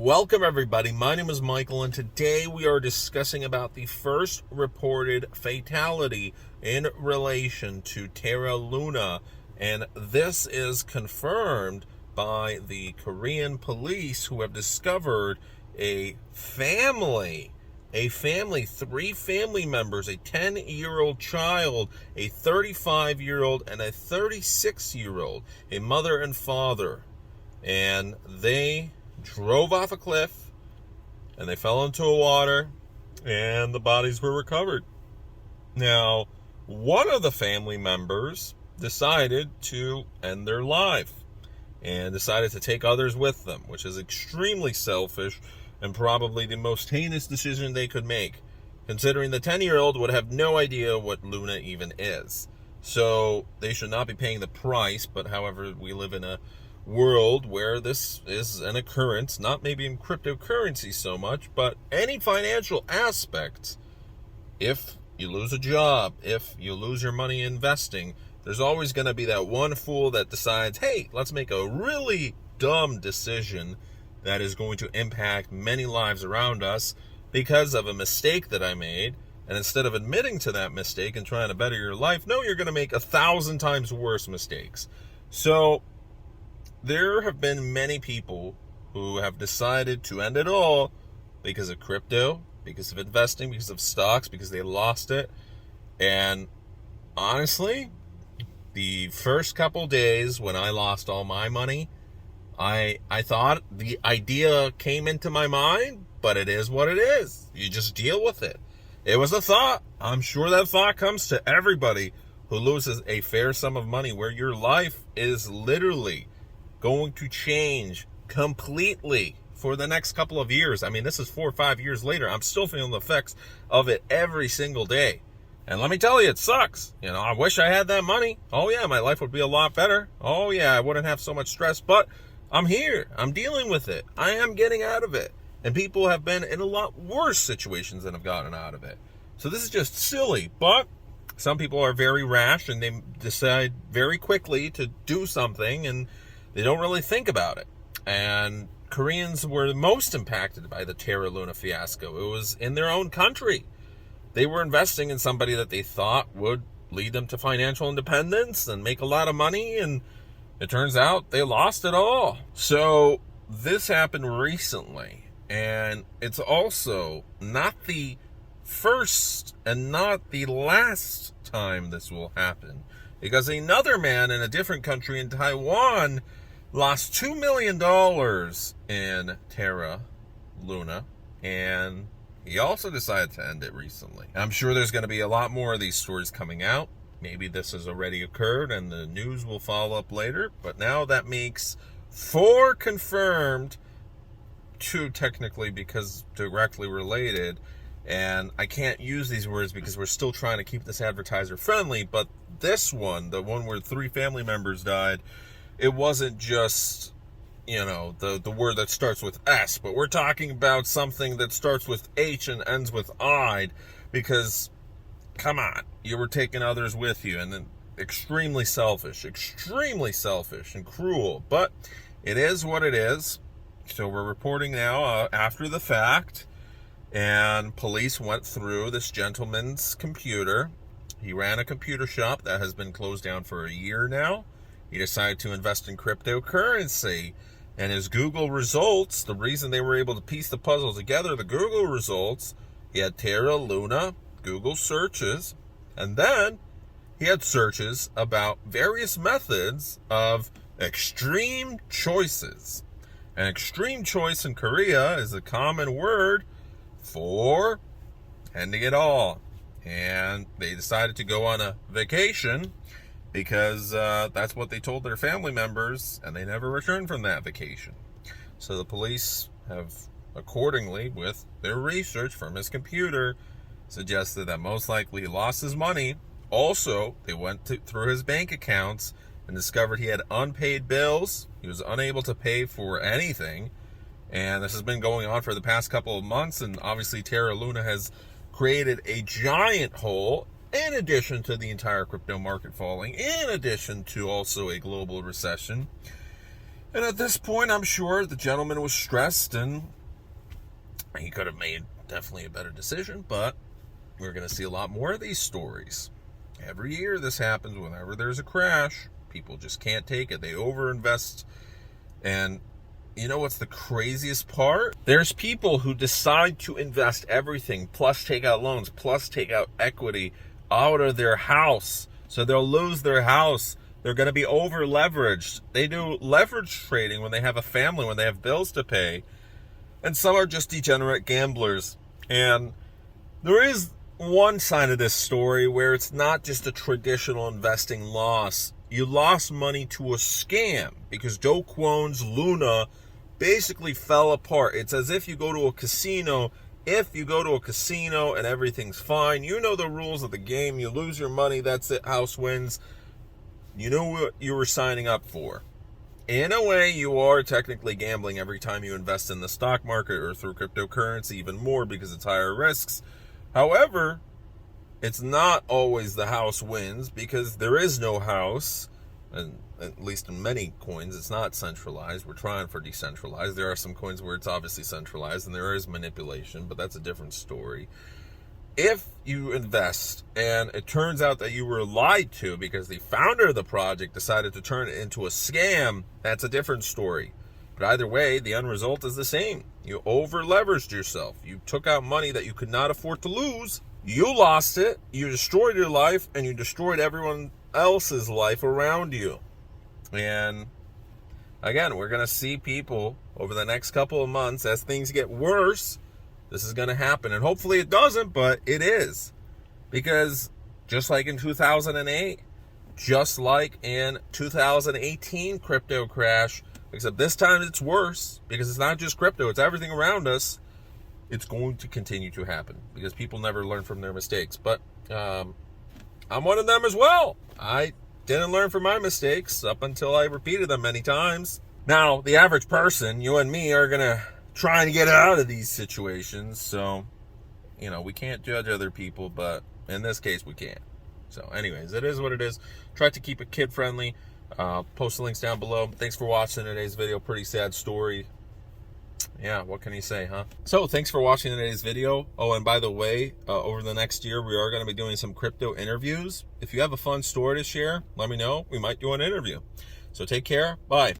Welcome everybody, my name is Michael and today we are discussing about the first reported fatality in relation to Terra Luna, and this is confirmed by the Korean police who have discovered a family, three family members, a 10-year-old child, a 35-year-old, and a 36-year-old, a mother and father, and they drove off a cliff and they fell into a water and the bodies were recovered. Now, one of the family members decided to end their life and decided to take others with them, which is extremely selfish and probably the most heinous decision they could make, considering the 10-year-old would have no idea what Luna even is. So they should not be paying the price, but however, we live in a world where this is an occurrence, not maybe in cryptocurrency so much, but any financial aspect. If you lose a job, if you lose your money investing, there's always going to be that one fool that decides, hey, let's make a really dumb decision that is going to impact many lives around us because of a mistake that I made. And instead of admitting to that mistake and trying to better your life, no, you're going to make 1,000 times worse mistakes. So there have been many people who have decided to end it all because of crypto, because of investing, because of stocks, because they lost it. And honestly, the first couple days when I lost all my money, I thought the idea came into my mind, but it is what it is. You just deal with it. It was a thought. I'm sure that thought comes to everybody who loses a fair sum of money, where your life is literally going to change completely for the next couple of years. I mean, this is 4 or 5 years later. I'm still feeling the effects of it every single day. And let me tell you, it sucks. You know, I wish I had that money. Oh yeah, my life would be a lot better. Oh yeah, I wouldn't have so much stress, but I'm here. I'm dealing with it. I am getting out of it. And people have been in a lot worse situations than have gotten out of it. So this is just silly, but some people are very rash and they decide very quickly to do something and they don't really think about it. And Koreans were most impacted by the Terra Luna fiasco. It was in their own country. They were investing in somebody that they thought would lead them to financial independence and make a lot of money, and it turns out they lost it all. So this happened recently, and it's also not the first and not the last time this will happen, because another man in a different country, in Taiwan, lost $2 million in Terra Luna, and he also decided to end it recently. I'm sure there's going to be a lot more of these stories coming out. Maybe this has already occurred and the news will follow up later, but now that makes 4 confirmed, 2 technically because directly related, and I can't use these words because we're still trying to keep this advertiser friendly, but this one, the one where 3 family members died, it wasn't just, the word that starts with S, but we're talking about something that starts with H and ends with I, because, come on, you were taking others with you, and then extremely selfish and cruel, but it is what it is. So we're reporting now after the fact, and police went through this gentleman's computer. He ran a computer shop that has been closed down for a year now. He decided to invest in cryptocurrency, and his Google results, the reason they were able to piece the puzzle together, the Google results, he had Terra Luna, Google searches, and then he had searches about various methods of extreme choices. An extreme choice in Korea is a common word for ending it all. And they decided to go on a vacation because that's what they told their family members, and they never returned from that vacation. So the police have, accordingly, with their research from his computer, suggested that most likely he lost his money. Also, they went through his bank accounts and discovered he had unpaid bills. He was unable to pay for anything, and this has been going on for the past couple of months, and obviously Terra Luna has created a giant hole, in addition to the entire crypto market falling, in addition to also a global recession. And at this point, I'm sure the gentleman was stressed and he could have made definitely a better decision, but we're going to see a lot more of these stories. Every year this happens. Whenever there's a crash, people just can't take it. They overinvest. And you know what's the craziest part? There's people who decide to invest everything, plus take out loans, plus take out equity out of their house. So they'll lose their house. They're going to be over leveraged. They do leverage trading when they have a family, when they have bills to pay. And some are just degenerate gamblers. And there is one side of this story where it's not just a traditional investing loss. You lost money to a scam because Do Kwon's Luna basically fell apart. It's as if you go to a casino. If you go to a casino and everything's fine, you know the rules of the game. You lose your money, that's it, house wins. You know what you were signing up for. In a way, you are technically gambling every time you invest in the stock market or through cryptocurrency, even more because it's higher risks. However, it's not always the house wins because there is no house, and at least in many coins, it's not centralized. We're trying for decentralized. There are some coins where it's obviously centralized and there is manipulation, but that's a different story. If you invest and it turns out that you were lied to because the founder of the project decided to turn it into a scam, that's a different story. But either way, the end result is the same. You over-leveraged yourself. You took out money that you could not afford to lose. You lost it. You destroyed your life, and you destroyed everyone else's life around you. And again, we're going to see people over the next couple of months as things get worse. This is going to happen, and hopefully it doesn't, but it is. Because just like in 2008, just like in 2018 crypto crash, except this time it's worse because it's not just crypto, it's everything around us. It's going to continue to happen because people never learn from their mistakes. But I'm one of them as well. I didn't learn from my mistakes up until I repeated them many times. Now, the average person, you and me, are going to try and get out of these situations. So, we can't judge other people, but in this case, we can. So anyways, it is what it is. Try to keep it kid-friendly. Post the links down below. Thanks for watching today's video. Pretty sad story. Yeah, what can you say, huh? So thanks for watching today's video. Oh, and by the way, over the next year, we are going to be doing some crypto interviews. If you have a fun story to share, let me know. We might do an interview. So take care. Bye.